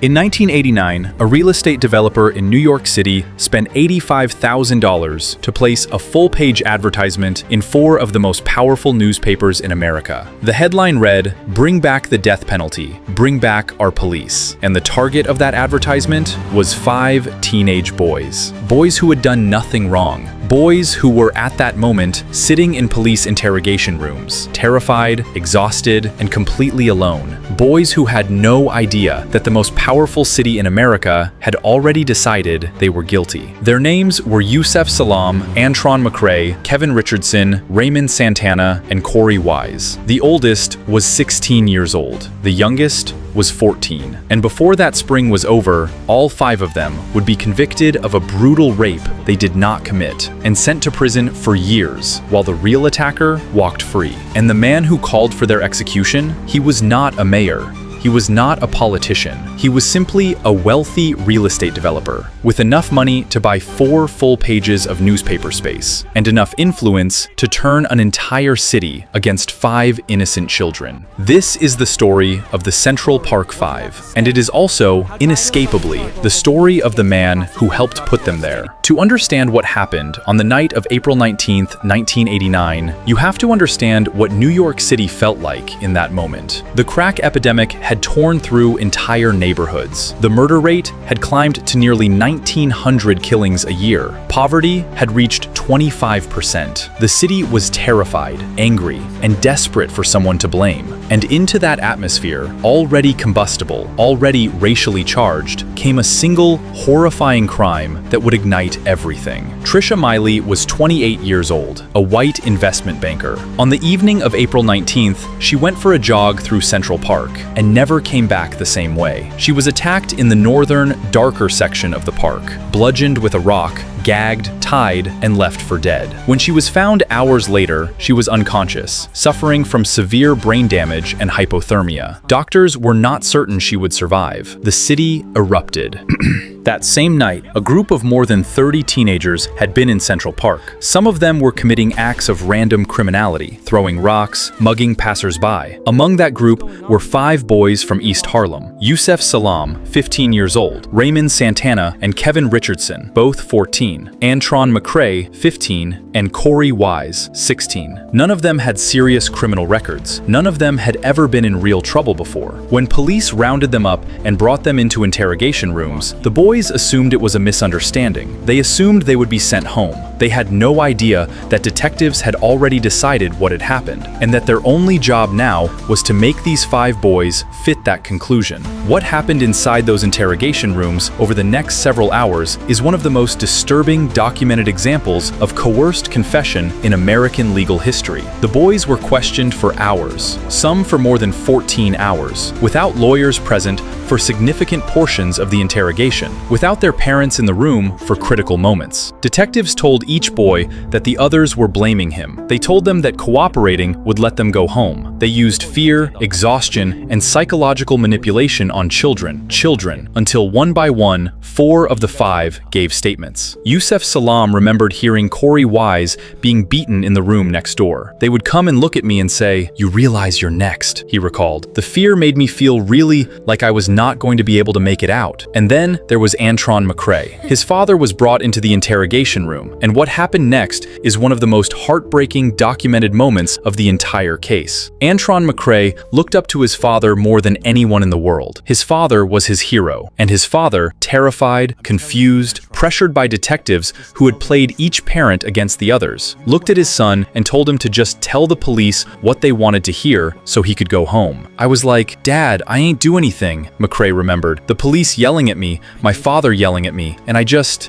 In 1989, a real estate developer in New York City spent $85,000 to place a full-page advertisement in 4 of the most powerful newspapers in America. The headline read, "Bring back the death penalty, bring back our police." And the target of that advertisement was 5 teenage boys. Boys who had done nothing wrong. Boys who were at that moment sitting in police interrogation rooms, terrified, exhausted, and completely alone. Boys who had no idea that the most powerful city in America had already decided they were guilty. Their names were Yusef Salaam, Antron McCray, Kevin Richardson, Raymond Santana, and Corey Wise. The oldest was 16 years old. The youngest was 14. And before that spring was over, all 5 of them would be convicted of a brutal rape they did not commit and sent to prison for years, while the real attacker walked free. And the man who called for their execution, he was not a mayor. He was not a politician. He was simply a wealthy real estate developer with enough money to buy 4 full pages of newspaper space and enough influence to turn an entire city against 5 innocent children. This is the story of the Central Park 5, and it is also, inescapably, the story of the man who helped put them there. To understand what happened on the night of April 19th, 1989, you have to understand what New York City felt like in that moment. The crack epidemic had torn through entire neighborhoods. The murder rate had climbed to nearly 1,900 killings a year. Poverty had reached 25%. The city was terrified, angry, and desperate for someone to blame. And into that atmosphere, already combustible, already racially charged, came a single, horrifying crime that would ignite everything. Trisha Miley was 28 years old, a white investment banker. On the evening of April 19th, she went for a jog through Central Park and never came back the same way. She was attacked in the northern, darker section of the park, bludgeoned with a rock, gagged, tied, and left for dead. When she was found hours later, she was unconscious, suffering from severe brain damage and hypothermia. Doctors were not certain she would survive. The city erupted. That same night, a group of more than 30 teenagers had been in Central Park. Some of them were committing acts of random criminality, throwing rocks, mugging passersby. Among that group were 5 boys from East Harlem: Yusef Salaam, 15 years old, Raymond Santana, and Kevin Richardson, both 14, Antron McCray, 15, and Corey Wise, 16. None of them had serious criminal records. None of them had ever been in real trouble before. When police rounded them up and brought them into interrogation rooms, the boys assumed it was a misunderstanding. They assumed they would be sent home. They had no idea that detectives had already decided what had happened, and that their only job now was to make these 5 boys fit that conclusion. What happened inside those interrogation rooms over the next several hours is one of the most disturbing documented examples of coerced confession in American legal history. The boys were questioned for hours, some for more than 14 hours, without lawyers present for significant portions of the interrogation, without their parents in the room for critical moments. Detectives told each boy that the others were blaming him. They told them that cooperating would let them go home. They used fear, exhaustion, and psychological manipulation on children, until one by one, 4 of the 5 gave statements. Yusef Salaam remembered hearing Corey Wise being beaten in the room next door. "They would come and look at me and say, 'You realize you're next,'" he recalled. "The fear made me feel really like I was not going to be able to make it out." And then there was Antron McCray. His father was brought into the interrogation room, and what happened next is one of the most heartbreaking documented moments of the entire case. Antron McCray looked up to his father more than anyone in the world. His father was his hero, and his father, terrified, confused, pressured by detectives who had played each parent against the others, looked at his son and told him to just tell the police what they wanted to hear so he could go home. "I was like, 'Dad, I ain't do anything,'" McCray remembered. "The police yelling at me, my father yelling at me, and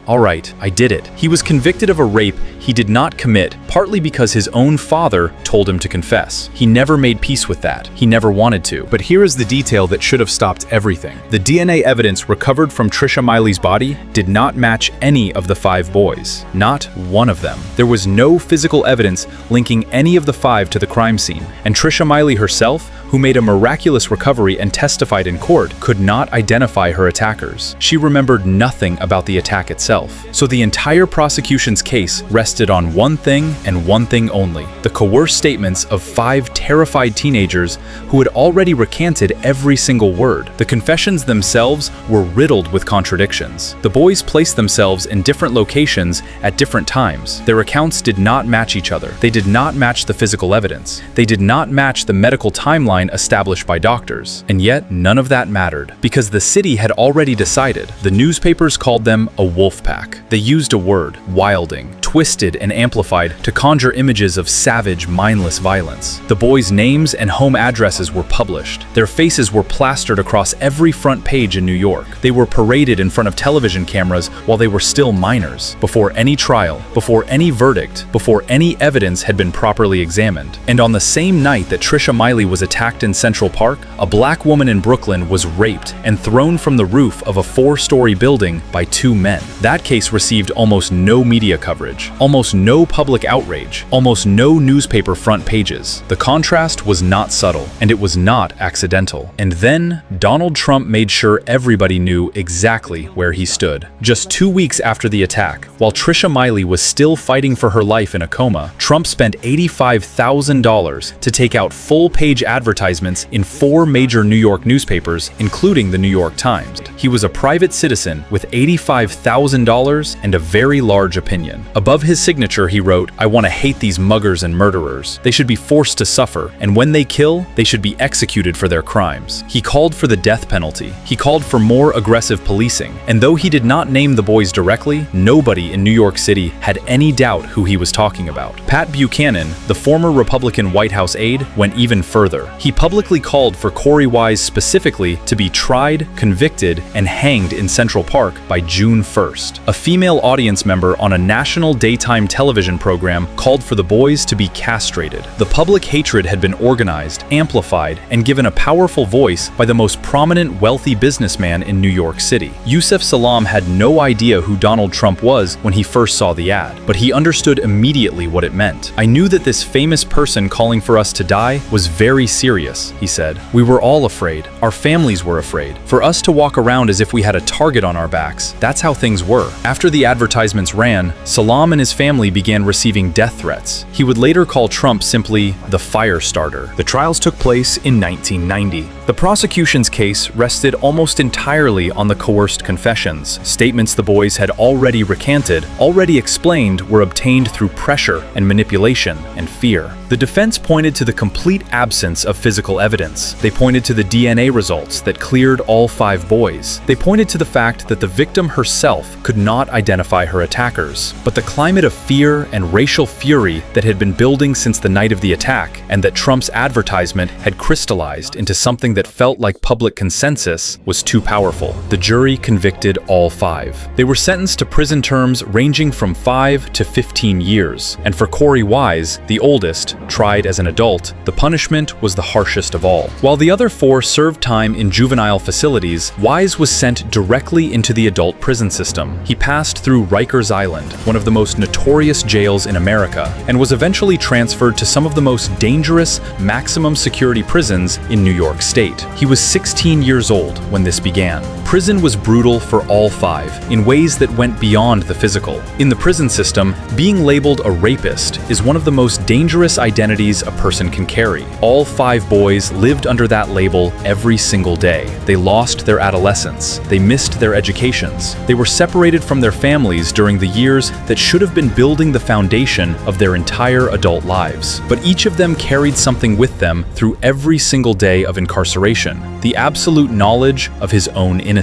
all right, I did it." He was convicted of a rape he did not commit, partly because his own father told him to confess. He never made peace with that. He never wanted to. But here is the detail that should have stopped everything. The DNA evidence recovered from Trisha Miley's body did not match any of the 5 boys. Not one of them. There was no physical evidence linking any of the 5 to the crime scene. And Trisha Miley herself, who made a miraculous recovery and testified in court, could not identify her attackers. She remembered nothing about the attack itself. So the entire prosecution's case rested on one thing and one thing only: the coerced statements of 5 terrified teenagers who had already recanted every single word. The confessions themselves were riddled with contradictions. The boys placed themselves in different locations at different times. Their accounts did not match each other. They did not match the physical evidence. They did not match the medical timeline established by doctors. And yet, none of that mattered, because the city had already decided. The newspapers called them a wolf pack. They used a word, wilding, twisted and amplified to conjure images of savage, mindless violence. The boys' names and home addresses were published. Their faces were plastered across every front page in New York. They were paraded in front of television cameras while they were still minors, before any trial, before any verdict, before any evidence had been properly examined. And on the same night that Trisha Miley was attacked in Central Park, a black woman in Brooklyn was raped and thrown from the roof of a 4-story building by 2 men. That case received almost no media coverage, almost no public outrage, almost no newspaper front pages. The contrast was not subtle, and it was not accidental. And then Donald Trump made sure everybody knew exactly where he stood. Just 2 weeks after the attack, while Trisha Miley was still fighting for her life in a coma, Trump spent $85,000 to take out full-page advertisements in 4 major New York newspapers, including the New York Times. He was a private citizen with $85,000 and a very large opinion. Above his signature, he wrote, "I want to hate these muggers and murderers. They should be forced to suffer, and when they kill, they should be executed for their crimes." He called for the death penalty. He called for more aggressive policing. And though he did not name the boys directly, nobody in New York City had any doubt who he was talking about. Pat Buchanan, the former Republican White House aide, went even further. He publicly called for Corey Wise specifically to be tried, convicted, and hanged in Central Park by June 1st. A female audience member on a national daytime television program called for the boys to be castrated. The public hatred had been organized, amplified, and given a powerful voice by the most prominent wealthy businessman in New York City. Yusef Salaam had no idea who Donald Trump was when he first saw the ad, but he understood immediately what it meant. "I knew that this famous person calling for us to die was very serious," he said. "We were all afraid. Our families were afraid. For us to walk around as if we had a target on our backs, that's how things were." After the advertisements ran, Salaam and his family began receiving death threats. He would later call Trump simply the fire starter. The trials took place in 1990. The prosecution's case rested almost entirely on the coerced confessions. Statements the boys had already recanted, already explained, were obtained through pressure and manipulation and fear. The defense pointed to the complete absence of physical evidence. They pointed to the DNA results that cleared all 5 boys. They pointed to the fact that the victim herself could not identify her attackers. But the climate of fear and racial fury that had been building since the night of the attack, and that Trump's advertisement had crystallized into something that felt like public consensus, was too powerful. The jury convicted all 5. They were sentenced to prison terms ranging from 5 to 15 years. And for Corey Wise, the oldest, tried as an adult, the punishment was the harshest of all. While the other 4 served time in juvenile facilities, Wise was sent directly into the adult prison system. He passed through Rikers Island, one of the most notorious jails in America, and was eventually transferred to some of the most dangerous, maximum security prisons in New York State. He was 16 years old when this began. Prison was brutal for all 5, in ways that went beyond the physical. In the prison system, being labeled a rapist is one of the most dangerous identities a person can carry. All 5 boys lived under that label every single day. They lost their adolescence. They missed their educations. They were separated from their families during the years that should have been building the foundation of their entire adult lives. But each of them carried something with them through every single day of incarceration: the absolute knowledge of his own innocence.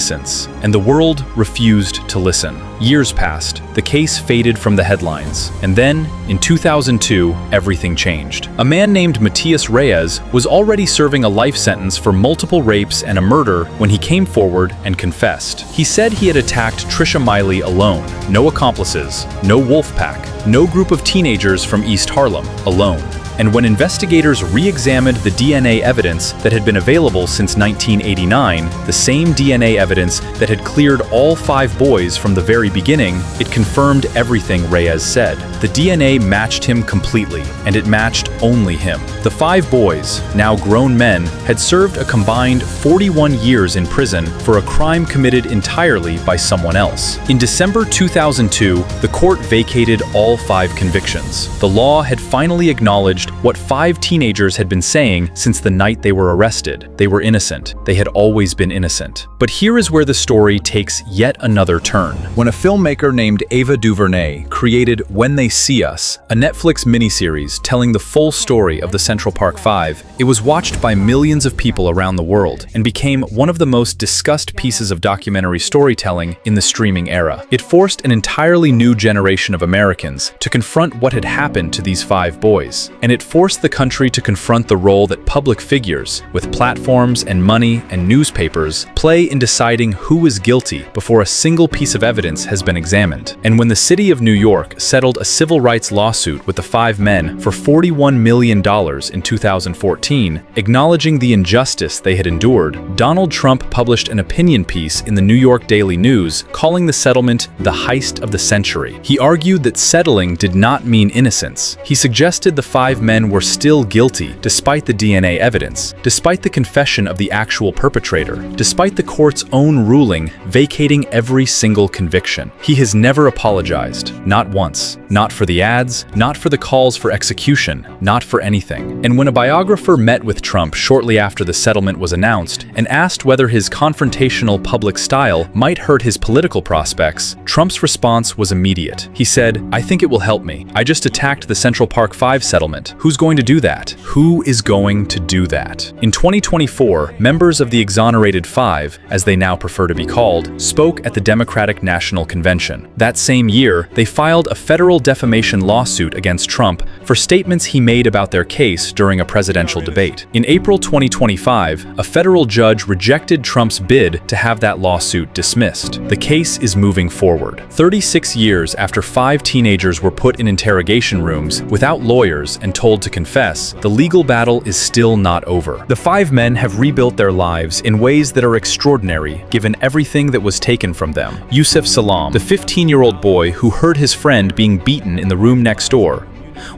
And the world refused to listen. Years passed. The case faded from the headlines. And then, in 2002, everything changed. A man named Matias Reyes was already serving a life sentence for multiple rapes and a murder when he came forward and confessed. He said he had attacked Trisha Miley alone. No accomplices, no wolf pack, no group of teenagers from East Harlem, alone. And when investigators re-examined the DNA evidence that had been available since 1989, the same DNA evidence that had cleared all 5 boys from the very beginning, it confirmed everything Reyes said. The DNA matched him completely, and it matched only him. The 5 boys, now grown men, had served a combined 41 years in prison for a crime committed entirely by someone else. In December 2002, the court vacated all 5 convictions. The law had finally acknowledged what 5 teenagers had been saying since the night they were arrested. They were innocent. They had always been innocent. But here is where the story takes yet another turn. When a filmmaker named Ava DuVernay created When They See Us, a Netflix miniseries telling the full story of the Central Park Five, it was watched by millions of people around the world and became one of the most discussed pieces of documentary storytelling in the streaming era. It forced an entirely new generation of Americans to confront what had happened to these 5 boys, and it forced the country to confront the role that public figures, with platforms and money and newspapers, play in deciding who is guilty before a single piece of evidence has been examined. And when the city of New York settled a civil rights lawsuit with the 5 men for $41 million in 2014, acknowledging the injustice they had endured, Donald Trump published an opinion piece in the New York Daily News calling the settlement the heist of the century. He argued that settling did not mean innocence. He suggested the 5 men were still guilty despite the DNA evidence, despite the confession of the actual perpetrator, despite the court's own ruling vacating every single conviction. He has never apologized, not once, not for the ads, not for the calls for execution, not for anything. And when a biographer met with Trump shortly after the settlement was announced and asked whether his confrontational public style might hurt his political prospects, Trump's response was immediate. He said, "I think it will help me. I just attacked the Central Park Five settlement. Who's going to do that? Who is going to do that?" In 2024, members of the Exonerated Five, as they now prefer to be called, spoke at the Democratic National Convention. That same year, they filed a federal defamation lawsuit against Trump for statements he made about their case during a presidential debate. In April 2025, a federal judge rejected Trump's bid to have that lawsuit dismissed. The case is moving forward. 36 years after 5 teenagers were put in interrogation rooms without lawyers and told to confess, the legal battle is still not over. The 5 men have rebuilt their lives in ways that are extraordinary, given everything that was taken from them. Yusef Salaam, the 15-year-old boy who heard his friend being beaten in the room next door,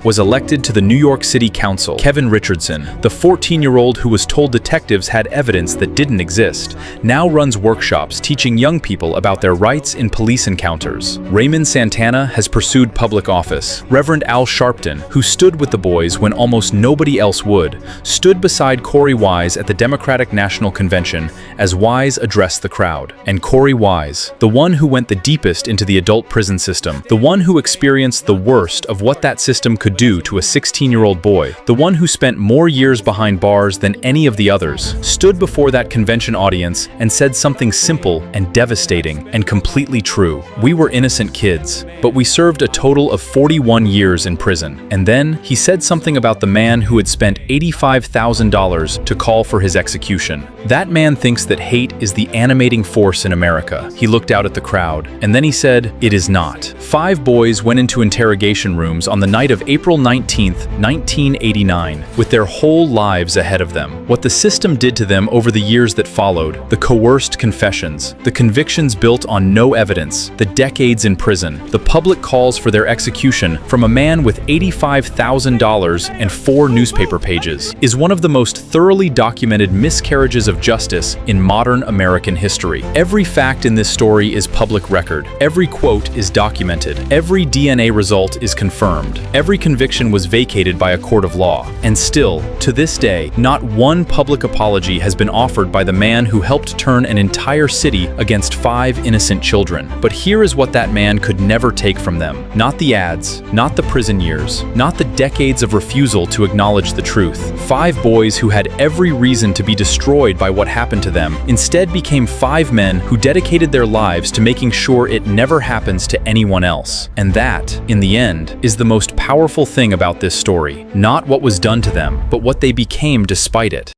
was elected to the New York City Council. Kevin Richardson, the 14-year-old who was told detectives had evidence that didn't exist, now runs workshops teaching young people about their rights in police encounters. Raymond Santana has pursued public office. Reverend Al Sharpton, who stood with the boys when almost nobody else would, stood beside Corey Wise at the Democratic National Convention as Wise addressed the crowd. And Corey Wise, the one who went the deepest into the adult prison system, the one who experienced the worst of what that system could do to a 16-year-old boy, the one who spent more years behind bars than any of the others, stood before that convention audience and said something simple and devastating and completely true. We were innocent kids, but we served a total of 41 years in prison. And then he said something about the man who had spent $85,000 to call for his execution. That man thinks that hate is the animating force in America. He looked out at the crowd, and then he said, "It is not." 5 boys went into interrogation rooms on the night of April 19, 1989, with their whole lives ahead of them. What the system did to them over the years that followed, the coerced confessions, the convictions built on no evidence, the decades in prison, the public calls for their execution from a man with $85,000 and 4 newspaper pages, is one of the most thoroughly documented miscarriages of justice in modern American history. Every fact in this story is public record. Every quote is documented. Every DNA result is confirmed. Every conviction was vacated by a court of law. And still, to this day, not one public apology has been offered by the man who helped turn an entire city against 5 innocent children. But here is what that man could never take from them. Not the ads, not the prison years, not the decades of refusal to acknowledge the truth. 5 boys who had every reason to be destroyed by what happened to them instead became 5 men who dedicated their lives to making sure it never happens to anyone else. And that, in the end, is the most powerful thing about this story. Not what was done to them, but what they became despite it.